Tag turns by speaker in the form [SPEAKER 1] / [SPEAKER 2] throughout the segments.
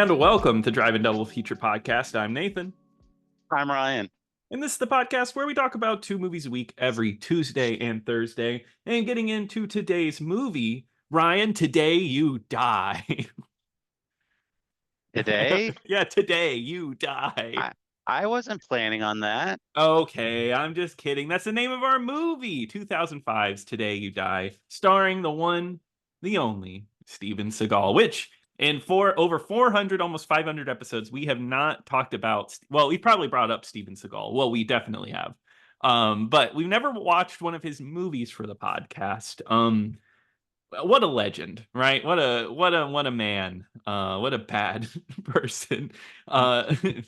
[SPEAKER 1] And welcome to Driving Double Feature Podcast. I'm Nathan.
[SPEAKER 2] I'm Ryan.
[SPEAKER 1] And this is the podcast where we talk about 2 movies a week every Tuesday and Thursday. And getting into today's movie, Ryan, Today You Die.
[SPEAKER 2] Today,
[SPEAKER 1] Yeah, Today You Die.
[SPEAKER 2] I I wasn't planning on that.
[SPEAKER 1] Okay, I'm just kidding. That's the name of our movie, 2005's Today You Die, starring the one, the only Steven Seagal, which in over 400, almost 500 episodes, we have not talked about. Well, we probably brought up Steven Seagal. Well, we definitely have. But we've never watched one of his movies for the podcast. What a legend, right? What a man. What a bad person. I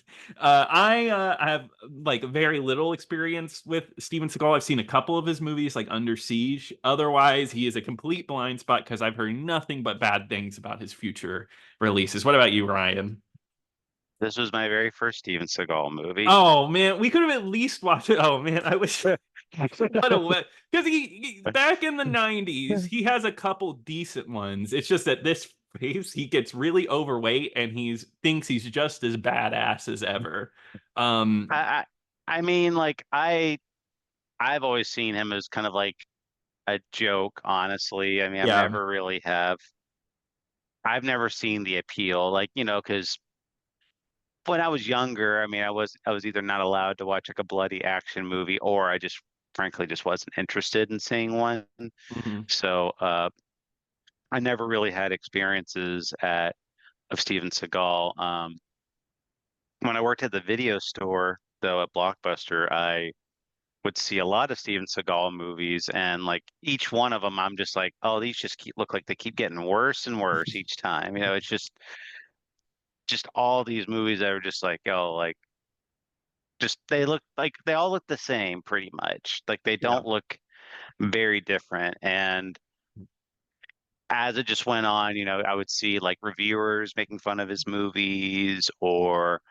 [SPEAKER 1] have like very little experience with Steven Seagal. I've seen a couple of his movies, like Under Siege. Otherwise, he is a complete blind spot because I've heard nothing but bad things about his future releases. What about you, Ryan?
[SPEAKER 2] This was my very first Steven Seagal movie.
[SPEAKER 1] Oh man, we could have at least watched it. Oh man, I wish. What a because he back in the 90s, he has a couple decent ones. It's just that this face, he gets really overweight and thinks he's just as badass as ever. Um,
[SPEAKER 2] I I mean, like I've always seen him as kind of like a joke, honestly. I mean,
[SPEAKER 1] yeah.
[SPEAKER 2] I've never seen the appeal, like, because when I was younger, I mean, I was either not allowed to watch like a bloody action movie, or I just frankly just wasn't interested in seeing one.
[SPEAKER 1] Mhm.
[SPEAKER 2] So I never really had experiences at of Steven Seagal. When I worked at the video store, though, at Blockbuster, I would see a lot of Steven Seagal movies, and like each one of them, I'm just like, oh, these just look like they keep getting worse and worse each time. It's just all these movies that are just like, oh, like just they look like they all look the same pretty much. Like they
[SPEAKER 1] Yeah.
[SPEAKER 2] don't look very different. And as it just went on, I would see like reviewers making fun of his movies, or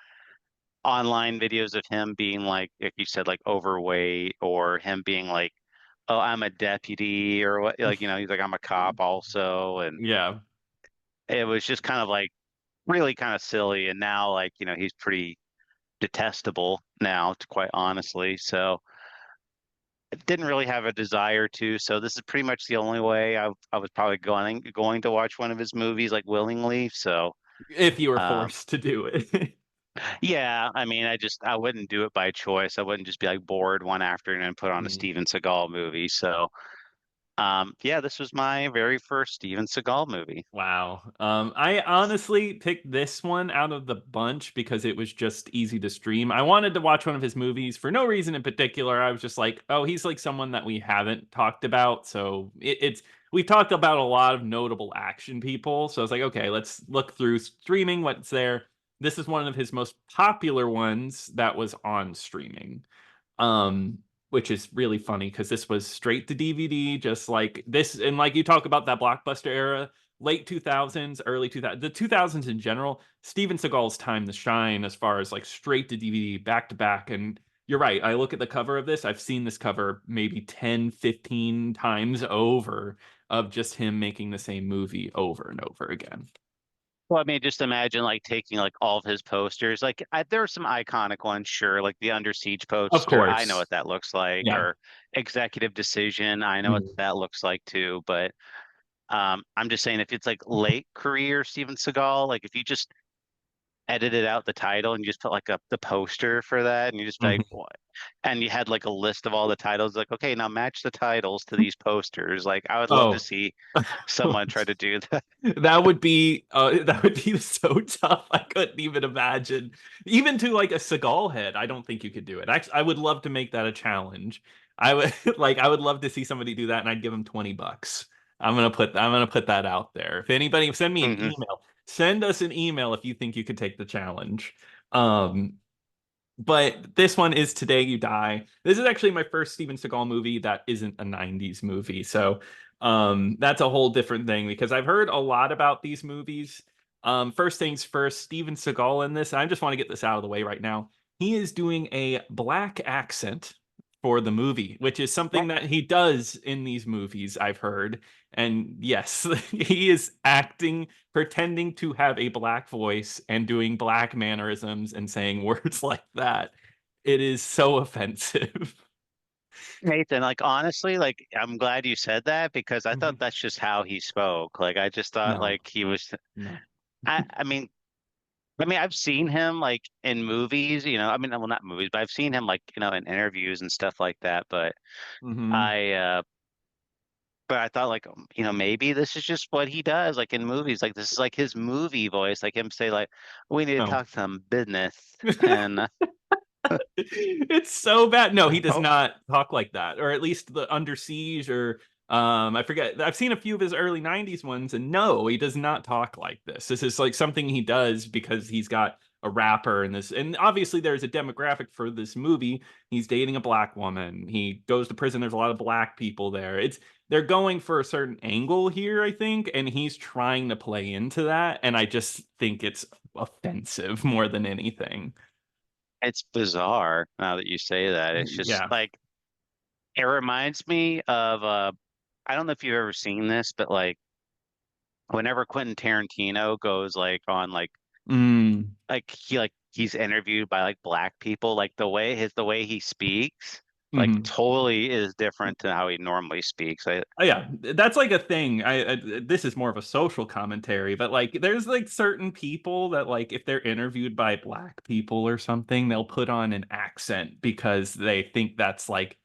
[SPEAKER 2] online videos of him being like you said, like overweight, or him being like, oh, I'm a deputy, or what, like, he's like, I'm a cop also. And
[SPEAKER 1] Yeah.
[SPEAKER 2] it was just kind of like really kind of silly. And now, like, he's pretty detestable now, to quite honestly. So I didn't really have a desire to. So this is pretty much the only way I was probably going to watch one of his movies, like, willingly. So
[SPEAKER 1] If you were
[SPEAKER 2] um,
[SPEAKER 1] forced to do it.
[SPEAKER 2] yeah, I mean, I wouldn't do it by choice. I wouldn't just be like bored one afternoon and put on a Steven Seagal movie. So yeah, this was my very first Steven Seagal movie.
[SPEAKER 1] Wow. I honestly picked this one out of the bunch because it was just easy to stream. I wanted to watch one of his movies for no reason in particular. I was just like, oh, he's like someone that we haven't talked about. So we've talked about a lot of notable action people. So I was like, okay, let's look through streaming what's there. This is one of his most popular ones that was on streaming. Um, which is really funny because this was straight to DVD, just like this. And like you talk about that Blockbuster era, late 2000s, early 2000s, the 2000s in general, Steven Seagal's time to shine as far as like straight to DVD, back to back. And you're right. I look at the cover of this, I've seen this cover maybe 10, 15 times over of just him making the same movie over and over again.
[SPEAKER 2] Well, I mean, just imagine like taking like all of his posters. Like there are some iconic ones, sure, like the Under Siege
[SPEAKER 1] Of
[SPEAKER 2] poster. I know
[SPEAKER 1] course.
[SPEAKER 2] what that looks like,
[SPEAKER 1] Yeah.
[SPEAKER 2] or Executive Decision. I know what
[SPEAKER 1] Mhm.
[SPEAKER 2] that looks like too. But I'm just saying, if it's like late career Steven Seagal, like if you just edited out the title and you just put like the poster for that, and you just be like,
[SPEAKER 1] Mhm.
[SPEAKER 2] what? And you had like a list of all the titles, like, okay, now match the titles to these posters. Like, I would love to
[SPEAKER 1] Oh.
[SPEAKER 2] see someone try to do that.
[SPEAKER 1] That would be so tough. I couldn't even imagine. Even to like a Seagal head, I don't think you could do it. Actually, I would love to make that a challenge. I would I would love to see somebody do that and I'd give them $20. I'm gonna put that out there. If anybody send me an
[SPEAKER 2] Hmm.
[SPEAKER 1] email, send us an email if you think you could take the challenge. Um, but this one is Today You Die. This is actually my first Steven Seagal movie that isn't a 90s movie. So that's a whole different thing because I've heard a lot about these movies. First things first, Steven Seagal in this, I just want to get this out of the way right now. He is doing a black accent for the movie, which is something that he does in these movies, I've heard. And yes, he is acting, pretending to have a black voice and doing black mannerisms and saying words like that. It is so offensive.
[SPEAKER 2] Nathan, like honestly, like I'm glad you said that because I thought
[SPEAKER 1] Mhm.
[SPEAKER 2] that's just how he spoke. Like I just thought
[SPEAKER 1] No,
[SPEAKER 2] like he was
[SPEAKER 1] no.
[SPEAKER 2] I mean I've seen him like in movies, I mean well not movies, but I've seen him like, in interviews and stuff like that.
[SPEAKER 1] Hmm.
[SPEAKER 2] I uh but I thought like maybe this is just what he does like in movies. Like this is like his movie voice, like him say like we need to
[SPEAKER 1] No.
[SPEAKER 2] talk some business and
[SPEAKER 1] It's so bad. No, he does
[SPEAKER 2] oh,
[SPEAKER 1] not talk like that, or at least the Under Siege, or I forget. I've seen a few of his early '90s ones, and no, he does not talk like this. This is like something he does because he's got a rapper in this, and obviously there's a demographic for this movie. He's dating a black woman. He goes to prison. There's a lot of black people there. It's they're going for a certain angle here, I think, and he's trying to play into that, and I just think it's offensive more than anything.
[SPEAKER 2] it's bizarre now that you say that. It's just
[SPEAKER 1] Yeah.
[SPEAKER 2] like it reminds me of I don't know if you've ever seen this, but like whenever Quentin Tarantino goes like on
[SPEAKER 1] Mm.
[SPEAKER 2] he's interviewed by like black people, like the way he speaks like
[SPEAKER 1] Hmm.
[SPEAKER 2] totally is different to how he normally speaks.
[SPEAKER 1] Oh, yeah, that's like a thing. This is more of a social commentary, but like there's like certain people that like if they're interviewed by black people or something, they'll put on an accent because they think that's like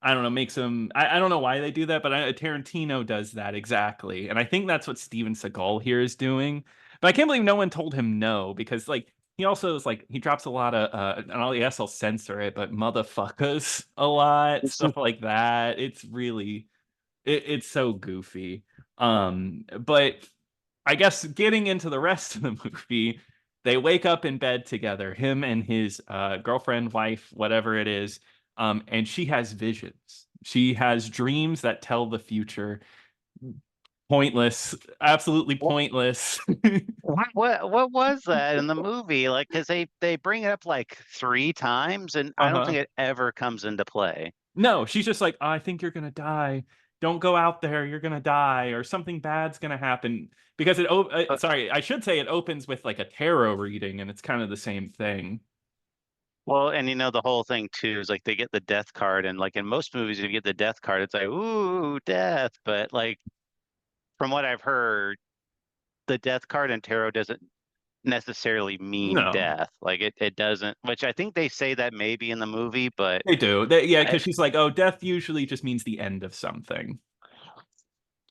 [SPEAKER 1] I don't know, makes them. I don't know why they do that, but Tarantino does that exactly, and I think that's what Steven Seagal here is doing. But I can't believe no one told him no because like he also is like he drops a lot of and I'll yes I'll censor it, but motherfuckers a lot,
[SPEAKER 2] It's
[SPEAKER 1] stuff like that. It's really it's so goofy. But I guess getting into the rest of the movie, they wake up in bed together, him and his girlfriend, wife, whatever it is, and she has visions. She has dreams that tell the future. Pointless, absolutely
[SPEAKER 2] what
[SPEAKER 1] pointless.
[SPEAKER 2] what was that in the movie? Like, because they bring it up like three times, and I don't
[SPEAKER 1] Uh-huh.
[SPEAKER 2] think it ever comes into play.
[SPEAKER 1] No, she's just like, I think you're gonna die. Don't go out there. You're gonna die, or something bad's gonna happen. Because
[SPEAKER 2] Uh,
[SPEAKER 1] sorry, I should say it opens with like a tarot reading, and it's kind of the same thing.
[SPEAKER 2] well, and the whole thing too is like they get the death card, and like in most movies, if you get the death card, it's like ooh death. But like from what I've heard, the death card in tarot doesn't necessarily mean
[SPEAKER 1] No,
[SPEAKER 2] death. Like it doesn't, which I think they say that maybe in the movie, but
[SPEAKER 1] they do. Yeah,
[SPEAKER 2] I,
[SPEAKER 1] because she's like, oh, death usually just means the end of something.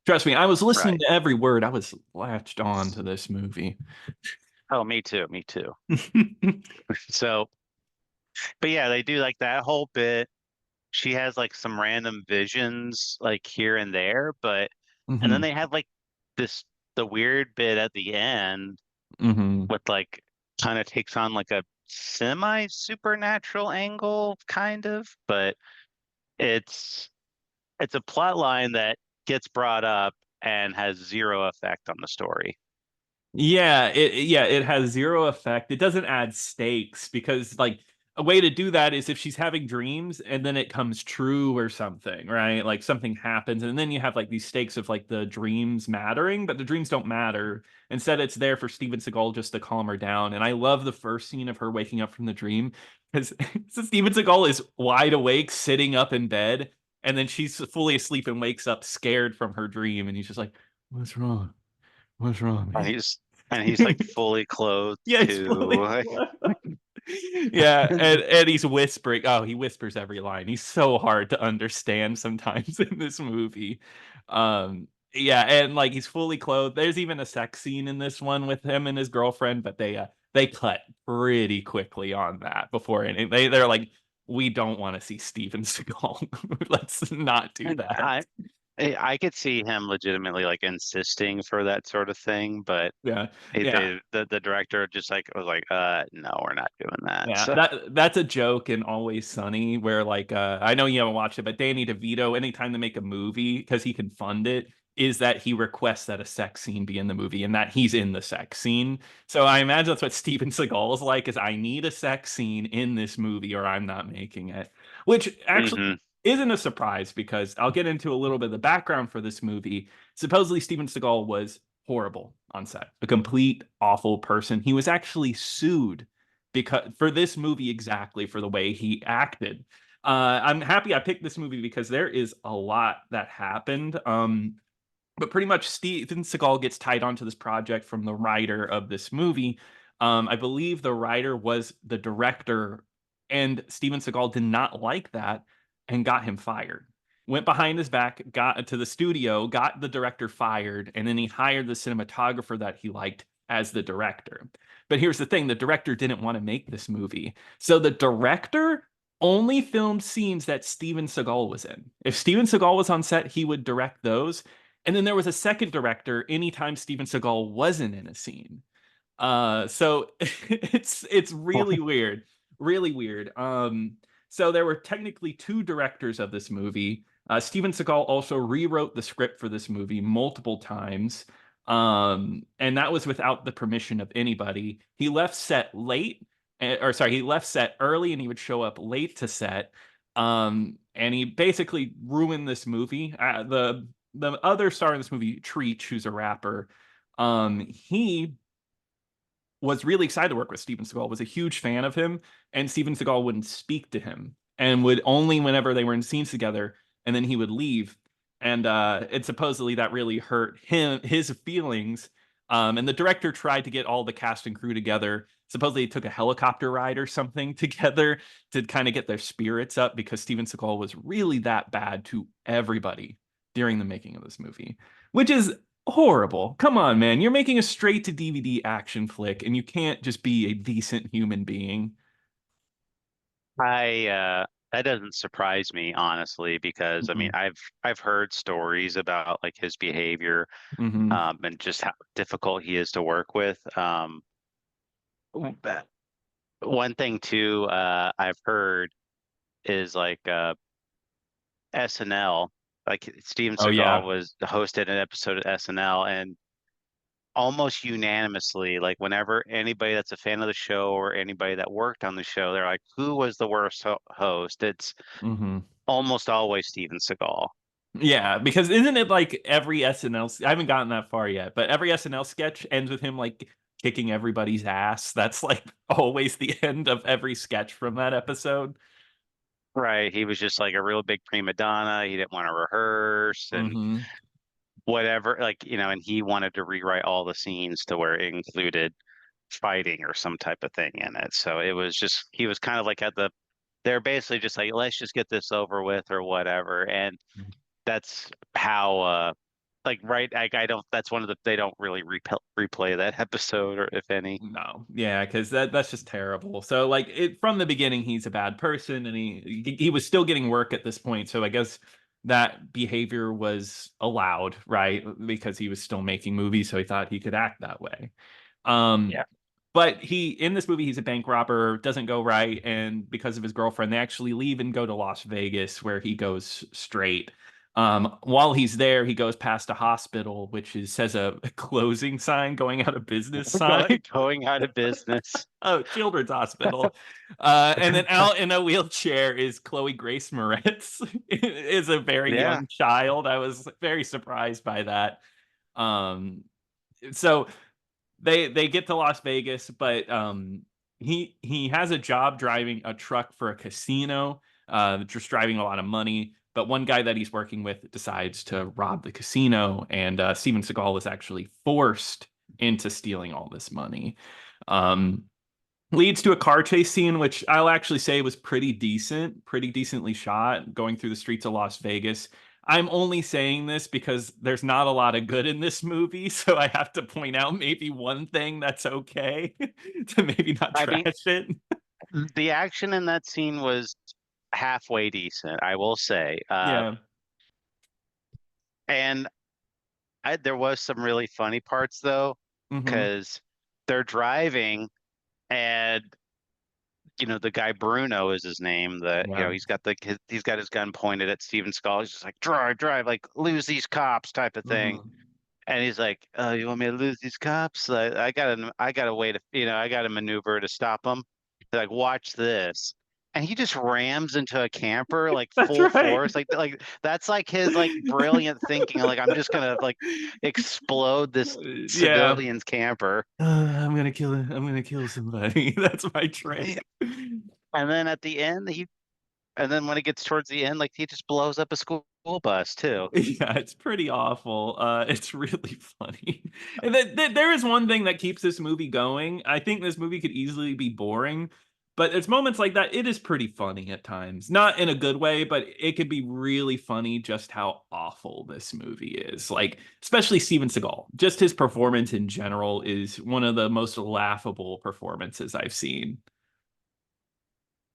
[SPEAKER 1] Trust me, I was listening
[SPEAKER 2] right.
[SPEAKER 1] to every word. I was latched on to this movie.
[SPEAKER 2] Oh, me too, me too. So, but yeah, they do like that whole bit. She has like some random visions like here and there, and then
[SPEAKER 1] Hmm.
[SPEAKER 2] they have like this the weird bit at the end
[SPEAKER 1] Hmm.
[SPEAKER 2] with like kind of takes on like a semi supernatural angle kind of, but it's it's a plot line that gets brought up and has zero effect on the story.
[SPEAKER 1] Yeah, it has zero effect. It doesn't add stakes because like a way to do that is if she's having dreams and then it comes true or something, right? Like something happens and then you have like these stakes of like the dreams mattering, but the dreams don't matter. Instead, it's there for Steven Seagal just to calm her down. And I love the first scene of her waking up from the dream because Steven Seagal is wide awake, sitting up in bed, and then she's fully asleep and wakes up scared from her dream, and he's just like, "What's wrong? What's wrong,
[SPEAKER 2] And
[SPEAKER 1] man?"
[SPEAKER 2] he's like fully clothed
[SPEAKER 1] Yeah, he's fully
[SPEAKER 2] too.
[SPEAKER 1] clothed. Yeah, and he's whispering. Oh, he whispers every line. He's so hard to understand sometimes in this movie. Yeah, and like he's fully clothed. There's even a sex scene in this one with him and his girlfriend, but they cut pretty quickly on that before and they're like, we don't want to see Steven Seagal. Let's not do that.
[SPEAKER 2] I I could see him legitimately like insisting for that sort of thing, but
[SPEAKER 1] Yeah, yeah.
[SPEAKER 2] the director just like was like, no, we're not doing that.
[SPEAKER 1] Yeah,
[SPEAKER 2] So
[SPEAKER 1] that's a joke in Always Sunny where like I know you haven't watched it, but Danny DeVito, anytime they make a movie because he can fund it, is that he requests that a sex scene be in the movie and that he's in the sex scene. So I imagine that's what Steven Seagal is like, is I need a sex scene in this movie or I'm not making it. Which actually
[SPEAKER 2] Hmm.
[SPEAKER 1] isn't a surprise because I'll get into a little bit of the background for this movie. Supposedly Steven Seagal was horrible on set, a complete awful person. He was actually sued because for this movie exactly for the way he acted. I'm happy I picked this movie because there is a lot that happened. But pretty much Steven Seagal gets tied onto this project from the writer of this movie. I believe the writer was the director, and Steven Seagal did not like that and got him fired. Went behind his back, got to the studio, got the director fired, and then he hired the cinematographer that he liked as the director. But here's the thing, the director didn't want to make this movie. So the director only filmed scenes that Steven Seagal was in. If Steven Seagal was on set, he would direct those, and then there was a second director anytime Steven Seagal wasn't in a scene. So it's really weird, really weird. So there were technically two directors of this movie. Steven Seagal also rewrote the script for this movie multiple times. And that was without the permission of anybody. He left set late, or sorry, he left set early and he would show up late to set. And he basically ruined this movie. The other star in this movie, Treach, who's a rapper, he was really excited to work with Steven Seagal, was a huge fan of him, and Steven Seagal wouldn't speak to him and would only whenever they were in scenes together, and then he would leave. And it supposedly that really hurt his feelings. And the director tried to get all the cast and crew together. Supposedly he took a helicopter ride or something together to kind of get their spirits up because Steven Seagal was really that bad to everybody during the making of this movie, which is horrible. Come on, man. You're making a straight to DVD action flick and you can't just be a decent human being.
[SPEAKER 2] That doesn't surprise me, honestly, because I mean,
[SPEAKER 1] Hmm.
[SPEAKER 2] I've heard stories about like his behavior,
[SPEAKER 1] Hmm.
[SPEAKER 2] and just how difficult he is to work with. But one thing too, I've heard is like SNL, like Steven
[SPEAKER 1] Oh
[SPEAKER 2] Seagal
[SPEAKER 1] yeah.
[SPEAKER 2] was hosted an episode of SNL, and almost unanimously, like whenever anybody that's a fan of the show or anybody that worked on the show, they're like, who was the worst host? It's
[SPEAKER 1] Hmm.
[SPEAKER 2] almost always Steven Seagal.
[SPEAKER 1] Yeah, because isn't it like every SNL, I haven't gotten that far yet, but every SNL sketch ends with him like kicking everybody's ass. That's like always the end of every sketch from that episode.
[SPEAKER 2] Right. He was just like a real big prima donna. He didn't want to rehearse and
[SPEAKER 1] Hmm.
[SPEAKER 2] whatever, like, and he wanted to rewrite all the scenes to where it included fighting or some type of thing in it. So it was just, he was kind of like they're basically just like, let's just get this over with or whatever. And that's how, like, right. Like, I don't, that's one of they don't really replay that episode or if any.
[SPEAKER 1] No, yeah, because that's just terrible. So like it from the beginning, he's a bad person, and he was still getting work at this point. So I guess that behavior was allowed, right? Because he was still making movies, so he thought he could act that way. Um,
[SPEAKER 2] Yeah.
[SPEAKER 1] but he in this movie, he's a bank robber, doesn't go right, and because of his girlfriend, they actually leave and go to Las Vegas, where he goes straight. While he's there, he goes past a hospital, which says a closing sign, going out of business sign.
[SPEAKER 2] Going out of business.
[SPEAKER 1] Oh, Children's Hospital. And then out in a wheelchair is Chloe Grace Moretz, is a very
[SPEAKER 2] Yeah.
[SPEAKER 1] young child. I was very surprised by that. Um, so they get to Las Vegas, but he has a job driving a truck for a casino, just driving a lot of money. But one guy that he's working with decides to rob the casino, and Steven Seagal is actually forced into stealing all this money. Um, Leads to a car chase scene, which I'll actually say was pretty decent, pretty decently shot, going through the streets of Las Vegas. I'm only saying this because there's not a lot of good in this movie, so I have to point out maybe one thing that's okay to maybe not
[SPEAKER 2] I mean,
[SPEAKER 1] trash it.
[SPEAKER 2] the action in that scene was halfway decent, I will say.
[SPEAKER 1] Yeah.
[SPEAKER 2] And there was some really funny parts though,
[SPEAKER 1] Hmm.
[SPEAKER 2] because they're driving and the guy Bruno is his name. That
[SPEAKER 1] Yeah.
[SPEAKER 2] he's got his gun pointed at Steven Seagal. He's just like drive, drive, like lose these cops type of thing.
[SPEAKER 1] Mhm.
[SPEAKER 2] And he's like, you want me to lose these cops? I got a way to, I got a maneuver to stop them. They're like, watch this. And he just rams into a camper like
[SPEAKER 1] That's
[SPEAKER 2] full
[SPEAKER 1] right.
[SPEAKER 2] force. Like that's like his like brilliant thinking. Like I'm just gonna like explode this
[SPEAKER 1] Yeah.
[SPEAKER 2] civilian's camper.
[SPEAKER 1] I'm gonna kill somebody. That's my
[SPEAKER 2] Yeah.
[SPEAKER 1] trick.
[SPEAKER 2] And then at the end, and then when it gets towards the end, like he just blows up a school bus too.
[SPEAKER 1] Yeah, it's pretty awful. It's really funny. And there is one thing that keeps this movie going. I think this movie could easily be boring, but there's moments like that. It is pretty funny at times. Not in a good way, but it could be really funny just how awful this movie is. Like, especially Steven Seagal. Just his performance in general is one of the most laughable performances I've seen.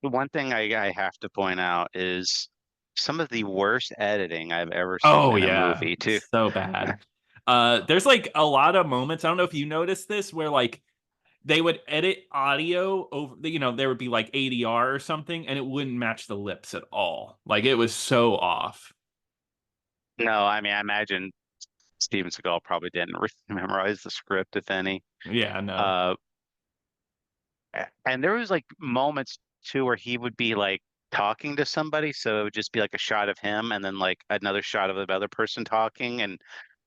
[SPEAKER 2] The one thing I have to point out is some of the worst editing I've ever seen
[SPEAKER 1] Oh
[SPEAKER 2] in a
[SPEAKER 1] yeah,
[SPEAKER 2] movie too.
[SPEAKER 1] so bad. There's like a lot of moments. I don't know if you noticed this, where like they would edit audio over, there would be like ADR or something, and it wouldn't match the lips at all. Like it was so off.
[SPEAKER 2] No, I mean I imagine Steven Seagal probably didn't memorize the script, if any.
[SPEAKER 1] Yeah, no.
[SPEAKER 2] Uh, and there was like moments too where he would be like talking to somebody, so it would just be like a shot of him and then like another shot of the other person talking, and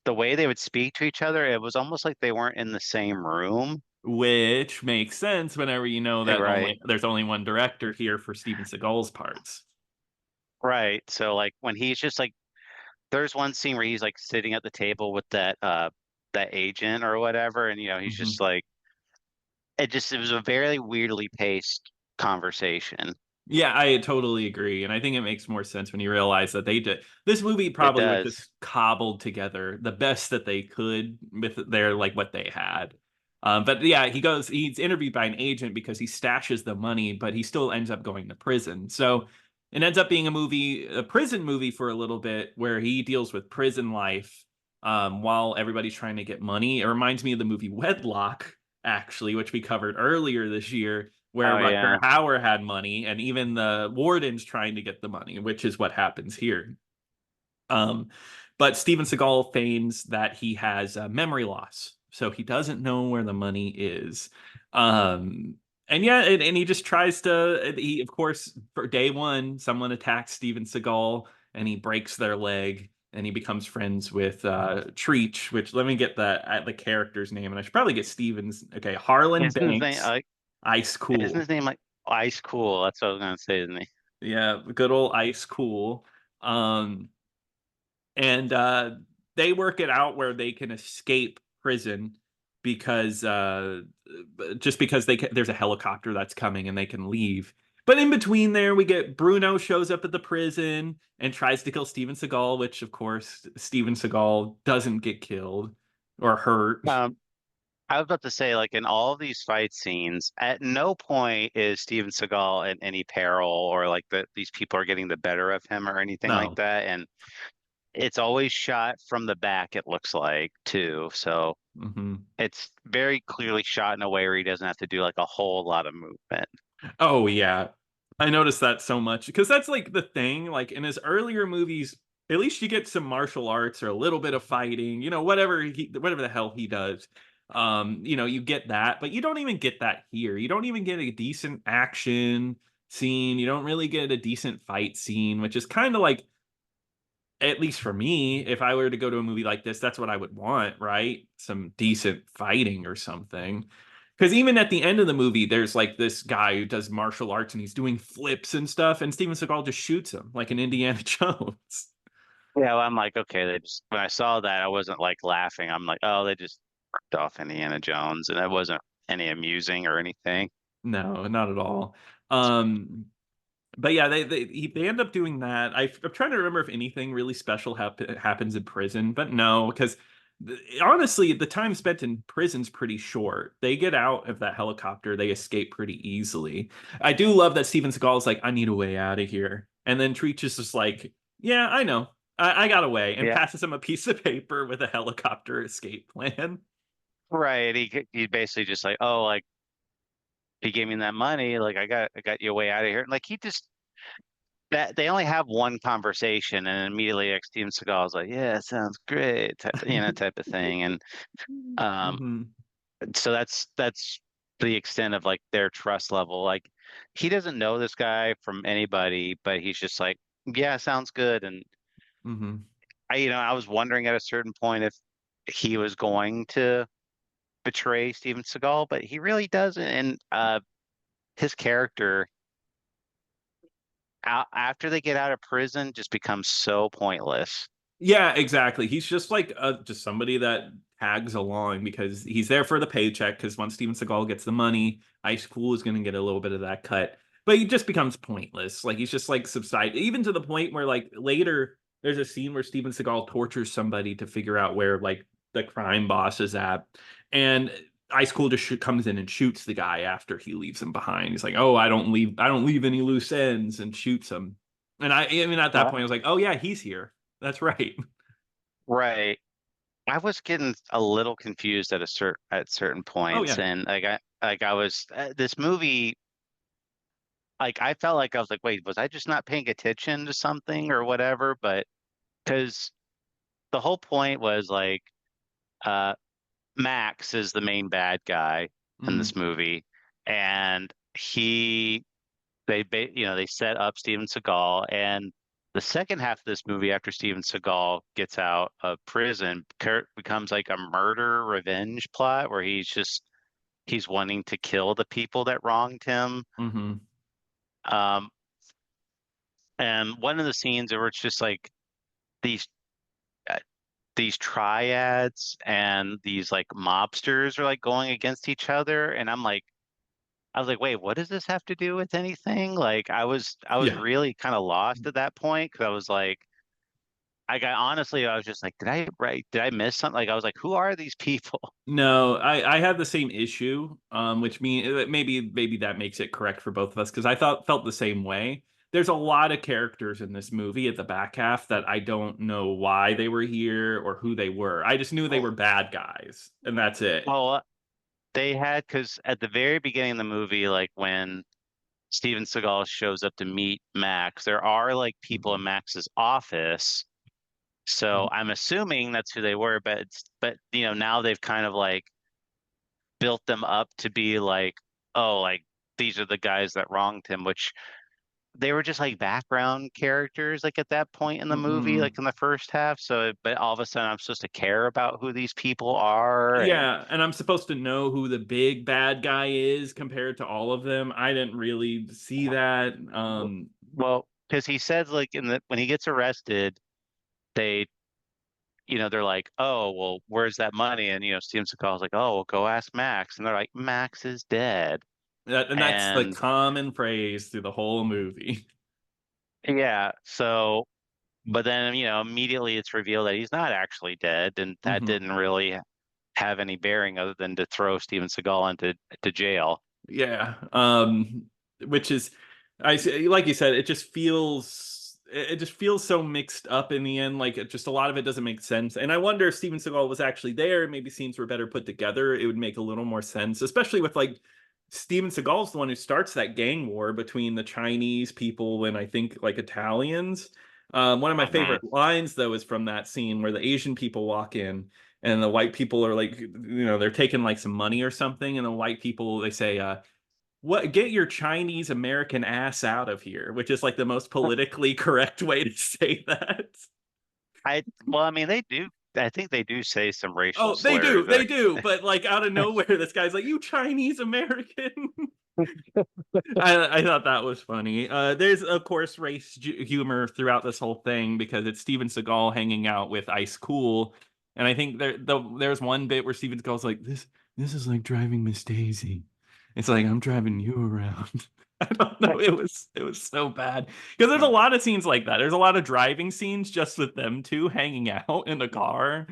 [SPEAKER 2] the way they would speak to each other, it was almost like they weren't in the same room.
[SPEAKER 1] Which makes sense whenever you know that
[SPEAKER 2] Right.
[SPEAKER 1] only there's only one director here for Steven Seagal's parts.
[SPEAKER 2] Right. So like when he's just like there's one scene where he's like sitting at the table with that agent or whatever, and he's
[SPEAKER 1] Mhm.
[SPEAKER 2] just like it was a very weirdly paced conversation.
[SPEAKER 1] Yeah, I totally agree. And I think it makes more sense when you realize that they did this movie
[SPEAKER 2] It
[SPEAKER 1] probably like
[SPEAKER 2] does.
[SPEAKER 1] just cobbled together the best that they could with their like what they had. But yeah, he's interviewed by an agent because he stashes the money, but he still ends up going to prison. So it ends up being a prison movie for a little bit where he deals with prison life while everybody's trying to get money. It reminds me of the movie Wedlock, actually, which we covered earlier this year where
[SPEAKER 2] Oh
[SPEAKER 1] Rutger
[SPEAKER 2] yeah.
[SPEAKER 1] Hauer had money and even the warden's trying to get the money, which is what happens here. Um, but Steven Seagal feigns that he has memory loss, so he doesn't know where the money is. And yeah, and he just tries to. He, of course, for day one, someone attacks Steven Seagal and he breaks their leg. And he becomes friends with Treach, which let me get the character's name, and I should probably get Steven's. Okay, Harlan
[SPEAKER 2] Isn't his name
[SPEAKER 1] Banks, Ice
[SPEAKER 2] isn't
[SPEAKER 1] Cool.
[SPEAKER 2] his name like Ice Cool? That's what I was gonna say, isn't he?
[SPEAKER 1] Yeah, good old Ice Cool. Um, and they work it out where they can escape prison because just because there's a helicopter that's coming and they can leave. But in between there, we get Bruno shows up at the prison and tries to kill Steven Seagal, which of course Steven Seagal doesn't get killed or hurt.
[SPEAKER 2] Um, I was about to say, like in all of these fight scenes, at no point is Steven Seagal in any peril or like these people are getting the better of him or anything like
[SPEAKER 1] No.
[SPEAKER 2] that. And it's always shot from the back, it looks like, too. So
[SPEAKER 1] Hmm.
[SPEAKER 2] it's very clearly shot in a way where he doesn't have to do like a whole lot of movement.
[SPEAKER 1] Oh yeah. I noticed that so much because that's like the thing. Like in his earlier movies, at least you get some martial arts or a little bit of fighting, whatever the hell he does. You get that, but you don't even get that here. You don't even get a decent action scene. You don't really get a decent fight scene, which is kind of like, at least for me, if I were to go to a movie like this, that's what I would want, right? Some decent fighting or something. Because even at the end of the movie, there's like this guy who does martial arts and he's doing flips and stuff, and Steven Seagal just shoots him like an Indiana Jones.
[SPEAKER 2] Yeah, well, I'm like, okay, when I saw that, I wasn't like laughing. I'm like, oh, they just ripped off Indiana Jones, and it wasn't any amusing or anything.
[SPEAKER 1] No, not at all. Um, but yeah, they end up doing that. I'm trying to remember if anything really special happens in prison, but no, because honestly, the time spent in prison's pretty short. They get out of that helicopter, they escape pretty easily. I do love that Steven Seagal is like, I need a way out of here, and then Treach is just like, yeah, I know, I got a way, and
[SPEAKER 2] Yeah,
[SPEAKER 1] passes him a piece of paper with a helicopter escape plan.
[SPEAKER 2] right. He basically just like, oh, like he gave me that money, like I got you way out of here. And like he just that they only have one conversation, and immediately like Steven Seagal is like, yeah, it sounds great, type of thing. And um,
[SPEAKER 1] Hmm.
[SPEAKER 2] so that's the extent of like their trust level. Like he doesn't know this guy from anybody, but he's just like, yeah, sounds good. And
[SPEAKER 1] Hmm.
[SPEAKER 2] I was wondering at a certain point if he was going to betray Steven Seagal, but he really doesn't. And his character after they get out of prison just becomes so pointless.
[SPEAKER 1] Yeah, exactly. He's just like just somebody that tags along because he's there for the paycheck. Because once Steven Seagal gets the money, Ice Cool is going to get a little bit of that cut. But he just becomes pointless. Like he's just like subside, even to the point where like later there's a scene where Steven Seagal tortures somebody to figure out where like the crime boss is at, and Ice Cool just comes in and shoots the guy after he leaves him behind. He's like, "Oh, I don't leave any loose ends," and shoots him. And I mean, at that
[SPEAKER 2] What?
[SPEAKER 1] point, I was like, "Oh yeah, he's here." That's right.
[SPEAKER 2] Right. I was getting a little confused at certain
[SPEAKER 1] Oh
[SPEAKER 2] points,
[SPEAKER 1] yeah.
[SPEAKER 2] and I was this movie. Like I felt like I was like, wait, was I just not paying attention to something or whatever? But because the whole point was like, uh, Max is the main bad guy in
[SPEAKER 1] Mm,
[SPEAKER 2] this movie, and they set up Steven Seagal, and the second half of this movie, after Steven Seagal gets out of prison, becomes like a murder revenge plot where he's wanting to kill the people that wronged him.
[SPEAKER 1] hmm.
[SPEAKER 2] Um, and one of the scenes where it's just like these uh, these triads and these like mobsters are like going against each other, and I was like, wait, what does this have to do with anything? Like I was
[SPEAKER 1] Yeah.
[SPEAKER 2] really kind of lost at that point because I was like, I was just like, did I miss something? Like I was like, who are these people?
[SPEAKER 1] No, I had the same issue, which mean maybe that makes it correct for both of us because I thought felt the same way. There's a lot of characters in this movie at the back half that I don't know why they were here or who they were. I just knew they were
[SPEAKER 2] Oh,
[SPEAKER 1] bad guys, and that's it.
[SPEAKER 2] well, they had because at the very beginning of the movie, like when Steven Seagal shows up to meet Max, there are like people in
[SPEAKER 1] Mhm.
[SPEAKER 2] Max's office. So I'm assuming that's who they were, but now they've kind of like built them up to be like, oh, like these are the guys that wronged him, which they were just like background characters like at that point in the movie,
[SPEAKER 1] Mm-mm.
[SPEAKER 2] like in the first half. So but all of a sudden I'm supposed to care about who these people are. And
[SPEAKER 1] Yeah, and I'm supposed to know who the big bad guy is compared to all of them. I didn't really see that.
[SPEAKER 2] well, because he says like in the when he gets arrested, they they're like, oh, well, where's that money? And Steven Seagal's like, oh, well, go ask Max. And they're like, Max is dead.
[SPEAKER 1] And that's the
[SPEAKER 2] And
[SPEAKER 1] common phrase through the whole movie.
[SPEAKER 2] yeah, so but then immediately it's revealed that he's not actually dead, and that
[SPEAKER 1] Hmm.
[SPEAKER 2] didn't really have any bearing other than to throw Steven Seagal into jail.
[SPEAKER 1] Yeah. Which is like you said, it just feels so mixed up in the end. Like just a lot of it doesn't make sense. And I wonder if Steven Seagal was actually there. Maybe scenes were better put together. It would make a little more sense, especially with like Steven Seagal's the one who starts that gang war between the Chinese people and I think like Italians. One of my
[SPEAKER 2] Hmm.
[SPEAKER 1] favorite lines though is from that scene where the Asian people walk in and the white people are like, they're taking like some money or something, and the white people they say, what, get your Chinese American ass out of here, which is like the most politically correct way to say that.
[SPEAKER 2] Well, I mean, they do. I think they do say some racial
[SPEAKER 1] Oh,
[SPEAKER 2] slurs.
[SPEAKER 1] they do, but like out of nowhere, this guy's like, "You Chinese American." I thought that was funny. There's of course humor throughout this whole thing because it's Steven Seagal hanging out with Ice Cool, and I think there's one bit where Steven Seagal's like, This is like driving Miss Daisy." It's like I'm driving you around. I don't know. It was so bad because there's a lot of scenes like that. There's a lot of driving scenes just with them two hanging out in the car.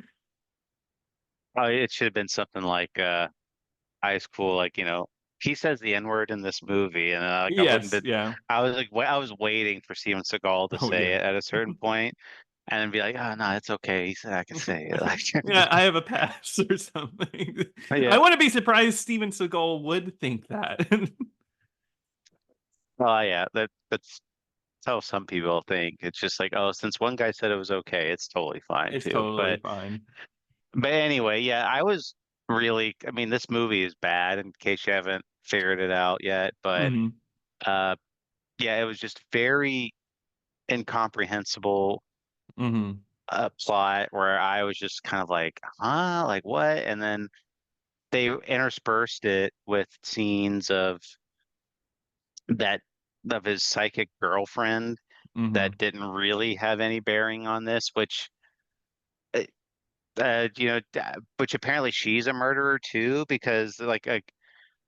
[SPEAKER 2] Oh, it should have been something like Ice Cool, like he says the N word in this movie, and I wouldn't
[SPEAKER 1] Yes,
[SPEAKER 2] been.
[SPEAKER 1] yeah.
[SPEAKER 2] I was like, I was waiting for Steven Seagal to
[SPEAKER 1] Oh
[SPEAKER 2] say
[SPEAKER 1] yeah.
[SPEAKER 2] it at a certain point, and then be like, oh no, it's okay. He said I could say it. Like,
[SPEAKER 1] Yeah, I have a pass or something. I
[SPEAKER 2] yeah.
[SPEAKER 1] wouldn't be surprised Steven Seagal would think that.
[SPEAKER 2] Oh yeah, that's how some people think. It's just like, oh, since one guy said it was okay, it's totally fine
[SPEAKER 1] It's
[SPEAKER 2] too.
[SPEAKER 1] totally fine.
[SPEAKER 2] But anyway, yeah, I was really, I mean, this movie is bad in case you haven't figured it out yet, but
[SPEAKER 1] Hmm.
[SPEAKER 2] uh yeah, it was just very incomprehensible
[SPEAKER 1] Hmm.
[SPEAKER 2] plot where I was just kind of like, huh, like what? And then they interspersed it with scenes that of his psychic girlfriend
[SPEAKER 1] Hmm.
[SPEAKER 2] that didn't really have any bearing on this, which uh, which apparently she's a murderer too, because like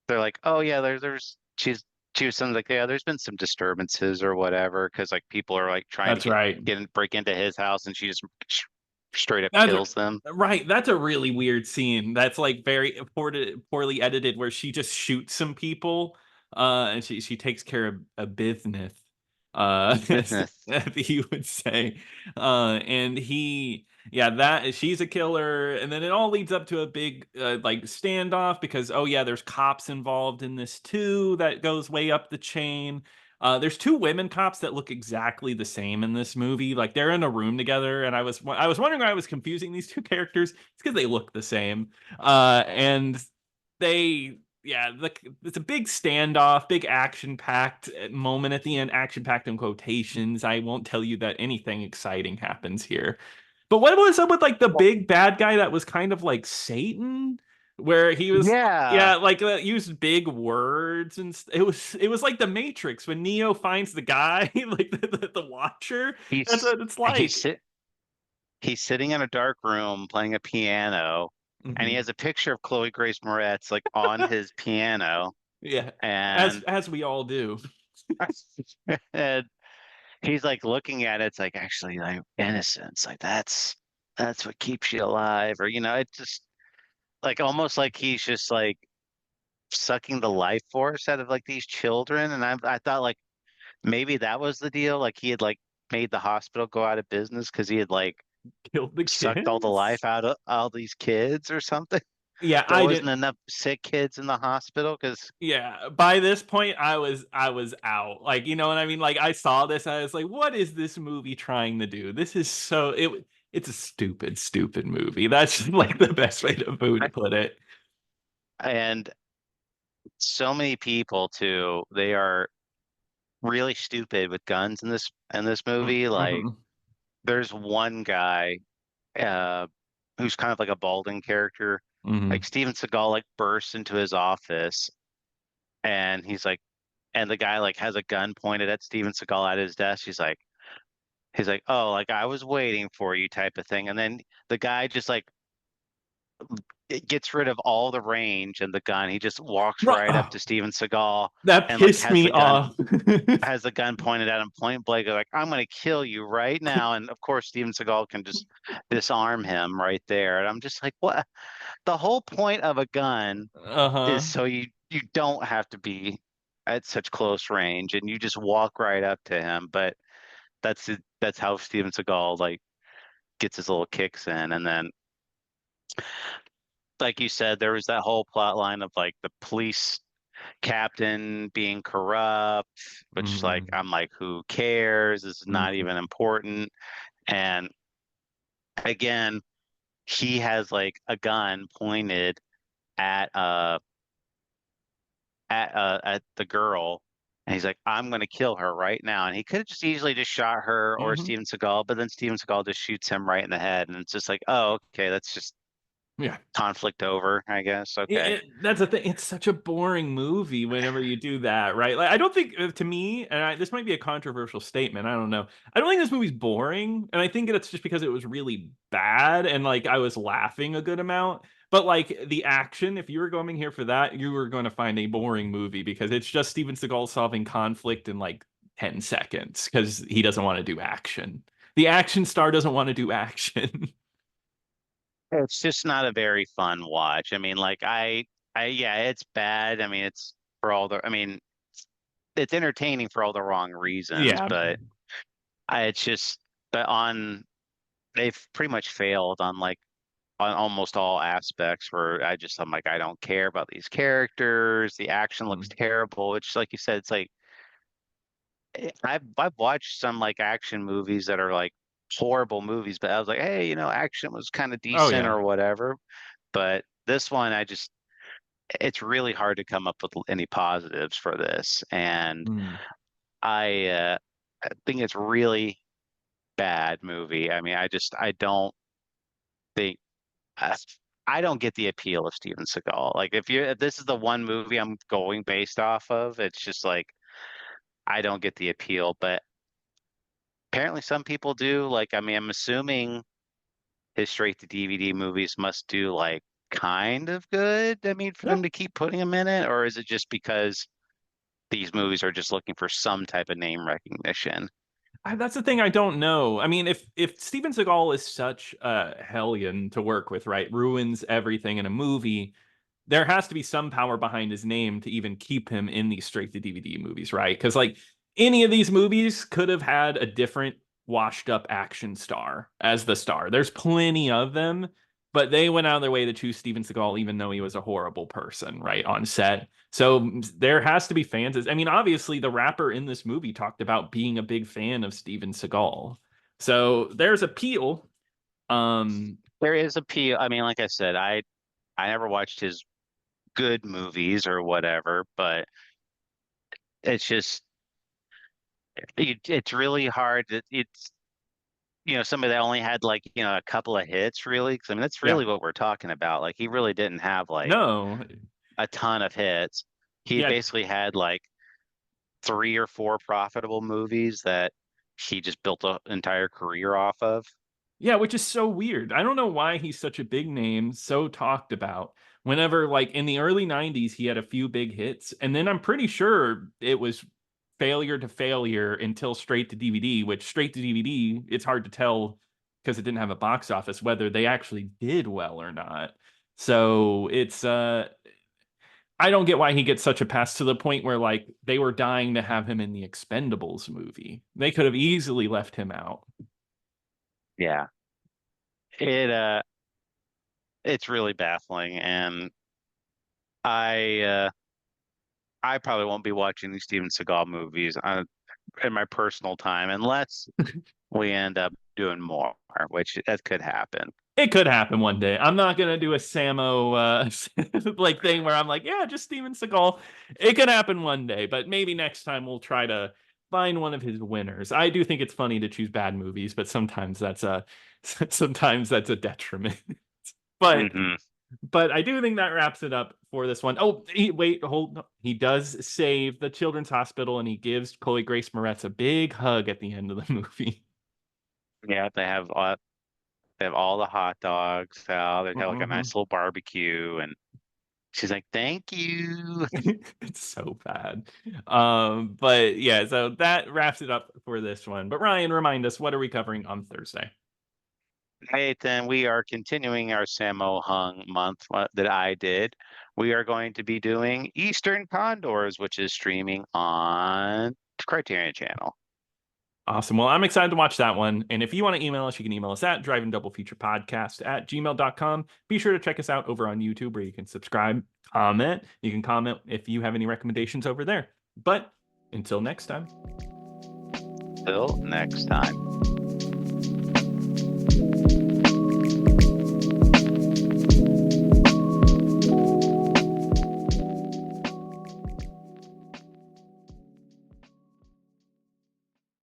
[SPEAKER 2] they're like, oh yeah, there's she was something like, yeah, there's been some disturbances or whatever, because like people are like trying to
[SPEAKER 1] That's right.
[SPEAKER 2] break into his house, and she just straight up
[SPEAKER 1] That's
[SPEAKER 2] kills them.
[SPEAKER 1] right. That's a really weird scene. That's like very poorly edited, where she just shoots some people, and she takes care of business, as
[SPEAKER 2] Business.
[SPEAKER 1] he would say, and yeah, that she's a killer, and then it all leads up to a big like standoff because oh yeah, there's cops involved in this too. That goes way up the chain. There's two women cops that look exactly the same in this movie. Like they're in a room together, and I was wondering why I was confusing these two characters. It's because they look the same, and they yeah, it's a big standoff, big action packed moment at the end. Action packed in quotations. I won't tell you that anything exciting happens here. But what was up with like the
[SPEAKER 2] Well,
[SPEAKER 1] big bad guy that was kind of like Satan? Where he was
[SPEAKER 2] yeah,
[SPEAKER 1] yeah like used big words and it was like the Matrix when Neo finds the guy like the Watcher. That's
[SPEAKER 2] he's
[SPEAKER 1] what it's
[SPEAKER 2] he's
[SPEAKER 1] like.
[SPEAKER 2] sit he's sitting in a dark room playing a piano, and he
[SPEAKER 1] Hmm.
[SPEAKER 2] has a picture of Chloe Grace Moretz like on his piano,
[SPEAKER 1] Yeah, as
[SPEAKER 2] and
[SPEAKER 1] as we all do.
[SPEAKER 2] and he's like looking at it. It's like, actually, like innocence, like that's what keeps you alive, or it's just like almost like he's just like sucking the life force out of like these children. And I thought like maybe that was the deal, like he had like made the hospital go out of business because he had like
[SPEAKER 1] Killed the
[SPEAKER 2] sucked all the life
[SPEAKER 1] kids.
[SPEAKER 2] out of all these kids or something.
[SPEAKER 1] Yeah,
[SPEAKER 2] There
[SPEAKER 1] I
[SPEAKER 2] wasn't
[SPEAKER 1] did.
[SPEAKER 2] enough sick kids in the hospital because
[SPEAKER 1] Yeah, by this point I was out. Like, you know what I mean? Like I saw this, I was like, what is this movie trying to do? This is it's a stupid movie. That's just like the best way to put it.
[SPEAKER 2] and so many people too, they are really stupid with guns in this movie. Like
[SPEAKER 1] Mm-hmm.
[SPEAKER 2] there's one guy uh who's kind of like a balding character.
[SPEAKER 1] Hmm.
[SPEAKER 2] Like Steven Seagal like bursts into his office, and and the guy like has a gun pointed at Steven Seagal at his desk. He's like, oh, like I was waiting for you type of thing. And then the guy just like it gets rid of all the range and the gun. He just walks
[SPEAKER 1] Right.
[SPEAKER 2] right up
[SPEAKER 1] Oh,
[SPEAKER 2] to Steven Seagal
[SPEAKER 1] that
[SPEAKER 2] and like
[SPEAKER 1] pissed me off.
[SPEAKER 2] has the gun pointed at him point blank, like, I'm gonna kill you right now. And of course Steven Seagal can just disarm him right there. And I'm just like, what? The whole point of a gun is
[SPEAKER 1] Uh-huh.
[SPEAKER 2] so you don't have to be at such close range, and you just walk right up to him. But that's how Steven Seagal like gets his little kicks in. And then like you said, there was that whole plot line of like the police captain being corrupt, which like
[SPEAKER 1] Hmm.
[SPEAKER 2] I'm like, who cares? This is not
[SPEAKER 1] Hmm.
[SPEAKER 2] even important. And again, he has like a gun pointed at uh at the girl, and he's like, I'm gonna kill her right now. And he could have just easily just shot her or
[SPEAKER 1] Hmm.
[SPEAKER 2] Steven Seagal, but then Steven Seagal just shoots him right in the head, and it's just like, oh, okay, that's just
[SPEAKER 1] Yeah.
[SPEAKER 2] conflict over, I guess. Okay.
[SPEAKER 1] That's the thing. It's such a boring movie whenever you do that, right? Like, I don't think, to me, and this might be a controversial statement. I don't know. I don't think this movie's boring, and I think it's just because it was really bad, and like I was laughing a good amount. But like the action, if you were going here for that, you were going to find a boring movie because it's just Steven Seagal solving conflict in like 10 seconds because he doesn't want to do action. The action star doesn't want to do action.
[SPEAKER 2] It's just not a very fun watch. I mean, like yeah, it's bad. I mean, it's for all the, I mean, it's entertaining for all the wrong reasons,
[SPEAKER 1] Yeah.
[SPEAKER 2] but it's just, but on. they've pretty much failed on like on almost all aspects where I'm like, I don't care about these characters. The action looks
[SPEAKER 1] Mm.
[SPEAKER 2] terrible. It's like you said, it's like I've watched some like action movies that are like horrible movies, but I was like, hey, action was kind of
[SPEAKER 1] Oh
[SPEAKER 2] decent
[SPEAKER 1] yeah.
[SPEAKER 2] or whatever. But this one, it's really hard to come up with any positives for this. And
[SPEAKER 1] Mm.
[SPEAKER 2] I think it's really bad movie. I mean, I don't think I, I don't get the appeal of Steven Seagal. Like if this is the one movie I'm going based off of, it's just like I don't get the appeal. But apparently some people do. Like, I mean, I'm assuming his straight to DVD movies must do like kind of good. I mean, for
[SPEAKER 1] Yeah.
[SPEAKER 2] them to keep putting him in it, or is it just because these movies are just looking for some type of name recognition?
[SPEAKER 1] That's the thing I don't know. I mean, if Steven Seagal is such a hellion to work with, right? Ruins everything in a movie, there has to be some power behind his name to even keep him in these straight to DVD movies, right? Because like any of these movies could have had a different washed up action star as the star. There's plenty of them, but they went out of their way to choose Steven Seagal, even though he was a horrible person, right, on set. So there has to be fans. I mean, obviously, the rapper in this movie talked about being a big fan of Steven Seagal. So there's appeal. Um,
[SPEAKER 2] There is appeal. I mean, like I said, I never watched his good movies or whatever, but it's just it's really hard. It's somebody that only had like a couple of hits really. 'Cause I mean that's
[SPEAKER 1] yeah,
[SPEAKER 2] really what we're talking about. Like he really didn't have like
[SPEAKER 1] no,
[SPEAKER 2] a ton of hits. He
[SPEAKER 1] yeah,
[SPEAKER 2] basically had like three or four profitable movies that he just built an entire career off of.
[SPEAKER 1] yeah, which is so weird. I don't know why he's such a big name, so talked about. Whenever, like in the early 90s, he had a few big hits, and then I'm pretty sure it was failure to failure until straight to DVD, which straight to DVD, it's hard to tell because it didn't have a box office whether they actually did well or not. So it's I don't get why he gets such a pass to the point where like they were dying to have him in the Expendables movie. They could have easily left him out.
[SPEAKER 2] Yeah. It it's really baffling and I I probably won't be watching these Steven Seagal movies in my personal time unless we end up doing more, which that could happen.
[SPEAKER 1] It could happen one day. I'm not gonna do a Samo like thing where I'm like, yeah, just Steven Seagal. It could happen one day, but maybe next time we'll try to find one of his winners. I do think it's funny to choose bad movies, but sometimes that's a detriment. but
[SPEAKER 2] Hmm.
[SPEAKER 1] but I do think that wraps it up for this one. Oh, wait, hold. He does save the children's hospital, and he gives Chloe Grace Moretz a big hug at the end of the movie.
[SPEAKER 2] Yeah, they have all the hot dogs out. They have like a nice little barbecue, and she's like, "Thank you."
[SPEAKER 1] It's so bad. But yeah, so that wraps it up for this one. But Ryan, remind us, what are we covering on Thursday?
[SPEAKER 2] Nathan, we are continuing our Sammo Hung month that I did. We are going to be doing Eastern Condors, which is streaming on Criterion Channel.
[SPEAKER 1] Awesome. Well, I'm excited to watch that one. And if you want to email us, you can email us at drivingdoublefeaturepodcast@gmail.com. Be sure to check us out over on YouTube where you can subscribe, comment. You can comment if you have any recommendations over there. But until next time.
[SPEAKER 2] Till next time.